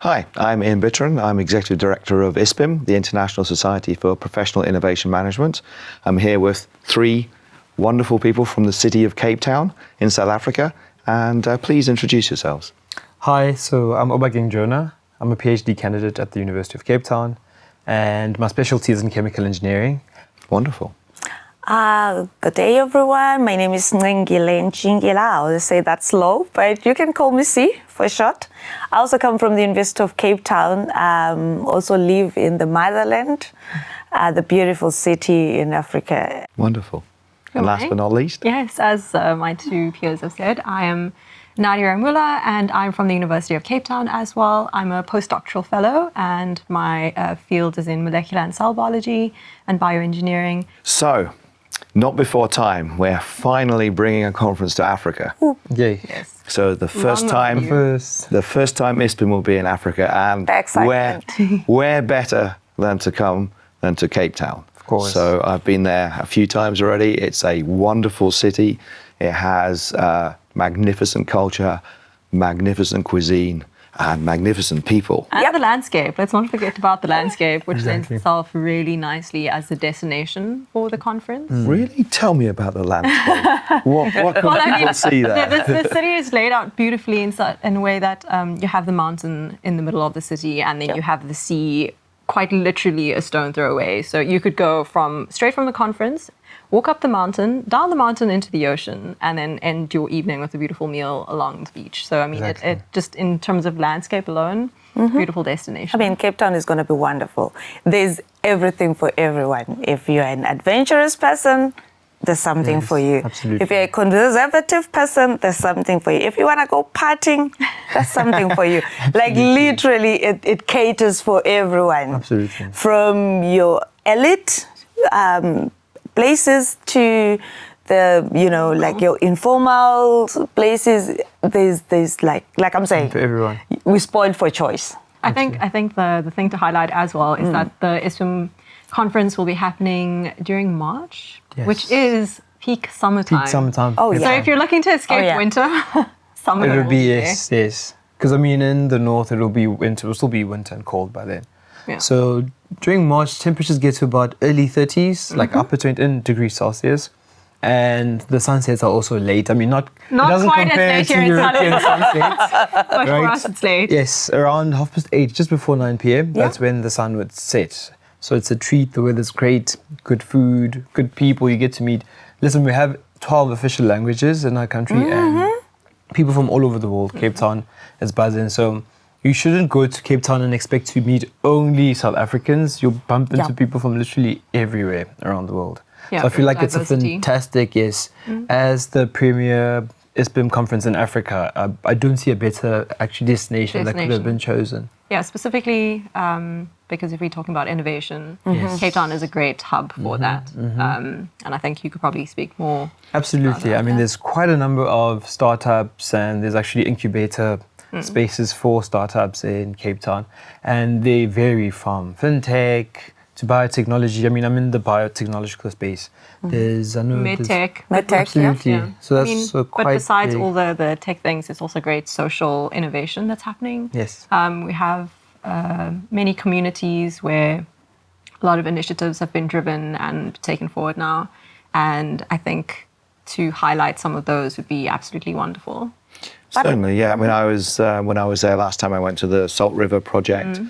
Hi, I'm Iain Bitran. I'm Executive Director of ISPIM, the International Society for Professional Innovation Management. I'm here with three wonderful people from the city of Cape Town in South Africa, and please introduce yourselves. Hi, so I'm Obakeng Jona. I'm a PhD candidate at the University of Cape Town, and my specialty is in chemical engineering. Wonderful. Good day, everyone. My name is Ntshingila. I'll say that slow, but you can call me C for short. I also come from the University of Cape Town, also live in the motherland, the beautiful city in Africa. Wonderful. And last but not least? Yes, as my two peers have said, I am Naadriah Moola, and I'm from the University of Cape Town as well. I'm a postdoctoral fellow, and my field is in molecular and cell biology and bioengineering. So, not before time, we're finally bringing a conference to Africa. Yay. Yes. So the first time ISPIM will be in Africa, and where better than to come than to Cape Town? Of course. So I've been there a few times already. It's a wonderful city. It has magnificent culture, magnificent cuisine, and magnificent people. And the landscape. Let's not forget about the landscape, which lends itself really nicely as a destination for the conference. Really? Tell me about the landscape. what can people see there? The city is laid out beautifully in a way that you have the mountain in the middle of the city, and then you have the sea quite literally a stone throw away. So you could go straight from the conference, walk up the mountain, down the mountain into the ocean, and then end your evening with a beautiful meal along the beach. So, I mean, it just in terms of landscape alone, beautiful destination. I mean, Cape Town is going to be wonderful. There's everything for everyone. If you're an adventurous person, there's something for you. Absolutely. If you're a conservative person, there's something for you. If you want to go partying, there's something for you. Like literally, it caters for everyone. Absolutely. From your elite places to the, like your informal places. There's like I'm saying, for everyone. We're spoiled for choice. I think the thing to highlight as well is that the ISPIM conference will be happening during March, which is peak summertime. Peak summertime. Oh, yeah. So if you're looking to escape winter, summer It'll will be, there. yes. Because I mean, in the north, it'll be winter. It'll still be winter and cold by then. Yeah. So during March, temperatures get to about early 30s, like upper 20 degrees Celsius. And the sunsets are also late. I mean, it doesn't quite compare as late to here in European sunsets. But for us, it's late. Yes, around 8:30, just before 9 p.m. That's when the sun would set. So it's a treat. The weather's great, good food, good people you get to meet. Listen, we have 12 official languages in our country, and people from all over the world. Cape Town is buzzing. So you shouldn't go to Cape Town and expect to meet only South Africans. You'll bump into people from literally everywhere around the world. Yeah, so I feel like diversity. it's a fantastic, as the premier ISPIM conference in Africa, I don't see a better destination that could have been chosen. Yeah, specifically because if we're talking about innovation, Cape Town is a great hub for that. And I think you could probably speak more. Absolutely. I mean, there's quite a number of startups, and there's actually incubator spaces for startups in Cape Town. And they vary from fintech to biotechnology. I mean, I'm in the biotechnological space. There's Medtech. Absolutely. Yeah. So that's quite But besides big. all the tech things, it's also great social innovation that's happening. Yes. We have many communities where a lot of initiatives have been driven and taken forward now. And I think to highlight some of those would be absolutely wonderful. Certainly, yeah. I mean, I was when I was there last time. I went to the Salt River project,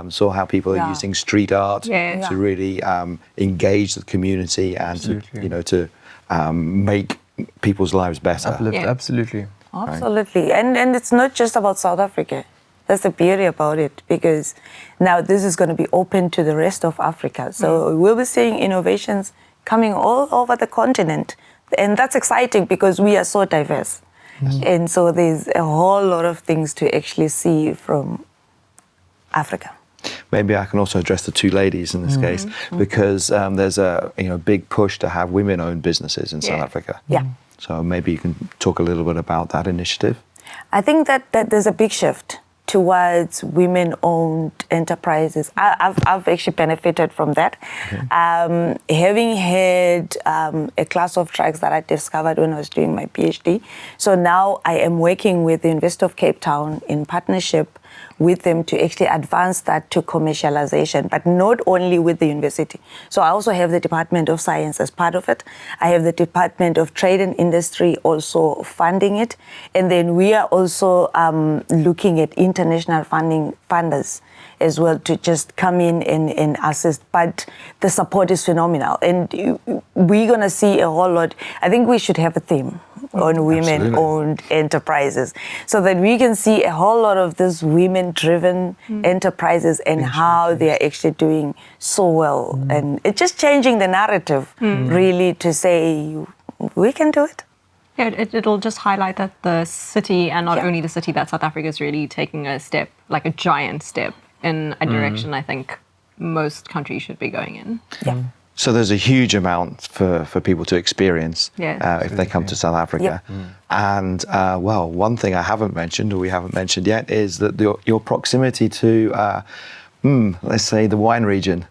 saw how people are using street art to really engage the community and to make people's lives better. Absolutely. Absolutely. And it's not just about South Africa. That's the beauty about it, because now this is going to be open to the rest of Africa. So we'll be seeing innovations coming all over the continent. And that's exciting because we are so diverse. And so there's a whole lot of things to actually see from Africa. Maybe I can also address the two ladies in this case, because there's a big push to have women-owned businesses in South Africa. Yeah. So maybe you can talk a little bit about that initiative. I think that there's a big shift towards women-owned enterprises. I've actually benefited from that. Having had a class of drugs that I discovered when I was doing my PhD. So now I am working with the University of Cape Town in partnership with them to actually advance that to commercialization, but not only with the university. So I also have the Department of Science as part of it. I have the Department of Trade and Industry also funding it. And then we are also looking at international funders as well to just come in and assist. But the support is phenomenal. And we're going to see a whole lot. I think we should have a theme on women-owned enterprises so that we can see a whole lot of these women-driven enterprises and how they are actually doing so well. And it's just changing the narrative, really, to say, we can do it. Yeah, it'll just highlight that the city, and not only the city, that South Africa is really taking a step, like a giant step, in a direction I think most countries should be going in. Yeah. So there's a huge amount for people to experience if they come to South Africa. And, well, one thing I haven't mentioned, or we haven't mentioned yet, is that your proximity to, let's say, the wine region.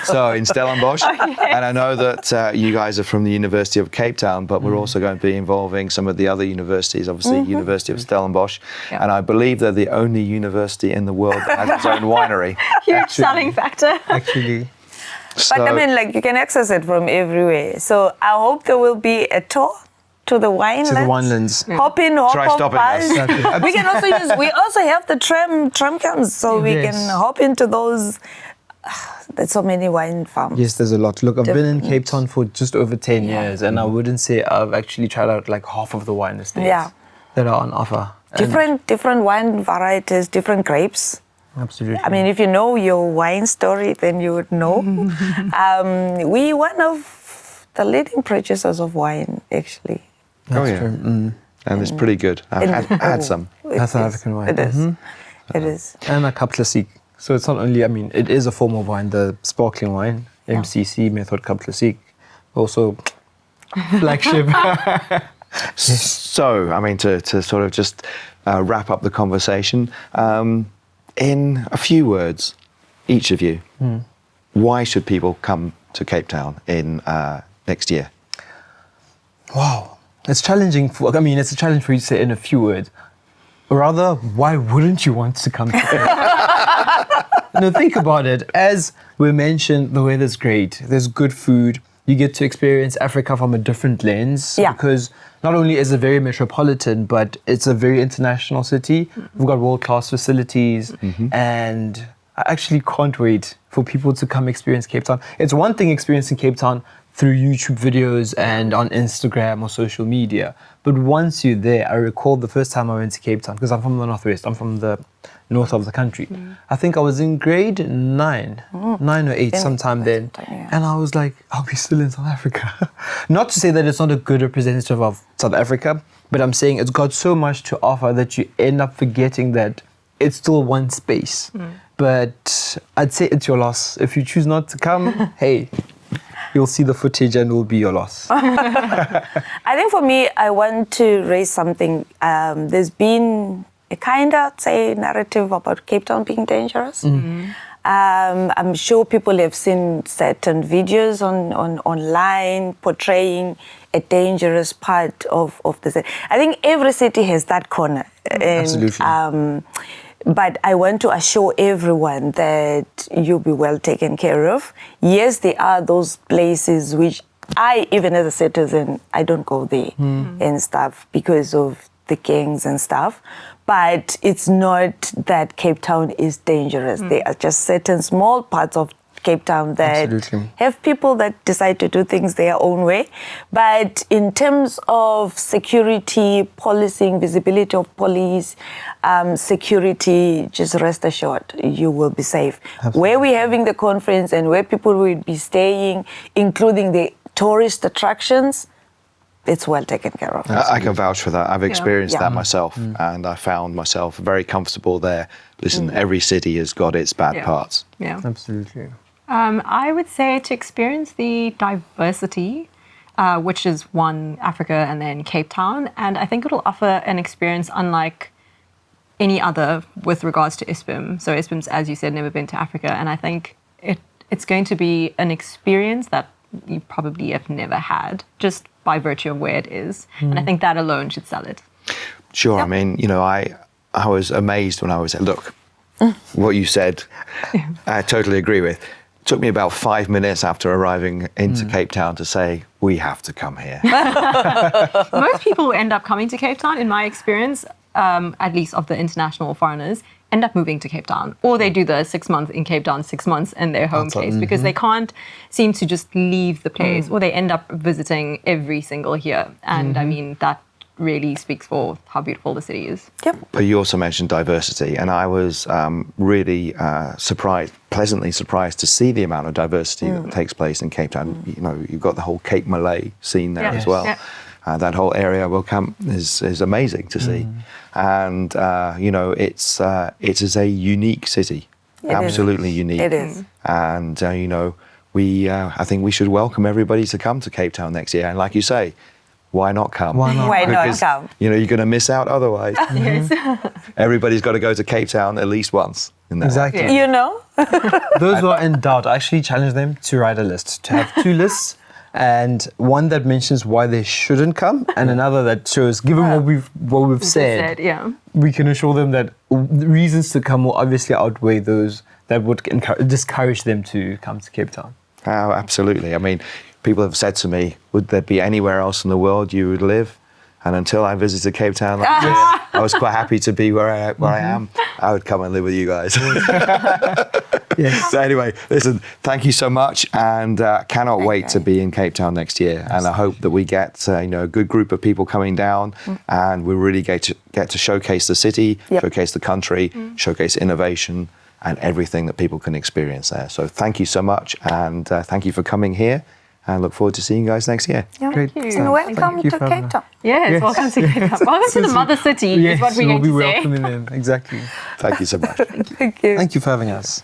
So in Stellenbosch. And I know that you guys are from the University of Cape Town, but we're also going to be involving some of the other universities, obviously University of Stellenbosch. And I believe they're the only university in the world that has its own winery. Huge selling factor. Actually. But I mean, like, you can access it from everywhere. So I hope there will be a tour to the winelands. To the winelands. Hop in, hop Try off stopping bus. us. We can also use, we also have the tram cams, so we can hop into those. There's so many wine farms. Yes, there's a lot. Look, I've been in Cape Town for just over 10 years, and I wouldn't say I've actually tried out like half of the wine estates that are on offer. Different wine varieties, different grapes. Absolutely. I mean, if you know your wine story, then you would know. We one of the leading producers of wine, actually. That's true. And it's pretty good. I've had some. That's South African wine. It is. It is. And a Klassiek. So it's not only, I mean, it is a form of wine, the sparkling wine, MCC, Method Klassiek, also flagship. So, I mean, to sort of just wrap up the conversation, in a few words, each of you, why should people come to Cape Town in next year? Wow. It's challenging. It's a challenge for you to say in a few words. Rather, why wouldn't you want to come to Cape Town? No, think about it. As we mentioned, the weather's great. There's good food. You get to experience Africa from a different lens. Because not only is it very metropolitan, but it's a very international city. We've got world-class facilities. And I actually can't wait for people to come experience Cape Town. It's one thing experiencing Cape Town through YouTube videos and on Instagram or social media. But once you're there, I recall the first time I went to Cape Town, because I'm from the Northwest, I'm from the north of the country. I think I was in grade 9 or 8 sometime then. And I was like, I'll be still in South Africa. Not to say that it's not a good representative of South Africa, but I'm saying it's got so much to offer that you end up forgetting that it's still one space. But I'd say it's your loss. If you choose not to come, hey, you'll see the footage and it will be your loss. I think for me, I want to raise something. There's been a kind of, say, narrative about Cape Town being dangerous. I'm sure people have seen certain videos online portraying a dangerous part of the city. I think every city has that corner. And, absolutely. But I want to assure everyone that you'll be well taken care of. Yes, there are those places which I, even as a citizen, I don't go there and stuff because of the gangs and stuff. But it's not that Cape Town is dangerous. There are just certain small parts of Cape Town that have people that decide to do things their own way. But in terms of security, policing, visibility of police, security, just rest assured, you will be safe. Where we're having the conference and where people will be staying, including the tourist attractions, it's well taken care of. I can vouch for that. I've experienced that myself, and I found myself very comfortable there. Listen, every city has got its bad parts. Yeah, absolutely. I would say to experience the diversity, which is one, Africa and then Cape Town, and I think it'll offer an experience unlike any other with regards to ISPIM. So ISPIM's, as you said, never been to Africa, and I think it's going to be an experience that you probably have never had, just by virtue of where it is. And I think that alone should sell it. Sure. I mean, you know, I was amazed when I was there. Look, what you said, I totally agree with. It took me about 5 minutes after arriving into Cape Town to say, we have to come here. Most people who end up coming to Cape Town, in my experience, at least of the international foreigners, end up moving to Cape Town, or they do the 6 months in Cape Town, 6 months in their home place, because they can't seem to just leave the place, or they end up visiting every single year. And I mean, that really speaks for how beautiful the city is. Yep. But you also mentioned diversity, and I was really pleasantly surprised to see the amount of diversity that takes place in Cape Town. You know, you've got the whole Cape Malay scene there as well. Yeah. That whole area will come is amazing to see, and you know, it is a unique city, absolutely unique. It is, and you know, I think we should welcome everybody to come to Cape Town next year, and like you say, why not come? Why not? Why Because, not come? you know, you're going to miss out otherwise. Yes. Everybody's got to go to Cape Town at least once in their life. Exactly. You know? Those who are in doubt, I actually challenge them to write a list, to have 2 lists, and one that mentions why they shouldn't come, and another that shows, given what we've said, we can assure them that the reasons to come will obviously outweigh those that would discourage them to come to Cape Town. Oh, absolutely. I mean, people have said to me, would there be anywhere else in the world you would live? And until I visited Cape Town last year, I was quite happy to be where I am. I would come and live with you guys. Yes. So anyway, listen, thank you so much, and cannot wait to be in Cape Town next year. And I hope that we get you know, a good group of people coming down, and we really get to showcase the city, showcase the country, showcase innovation, and everything that people can experience there. So thank you so much, and thank you for coming here. And look forward to seeing you guys next year. Great. And welcome to Cape Town. Yes, welcome to Cape Town. Welcome to the mother city, is what we're going to say. Yes, we'll be welcoming them. Exactly. Thank you so much. Thank you. Thank you for having us.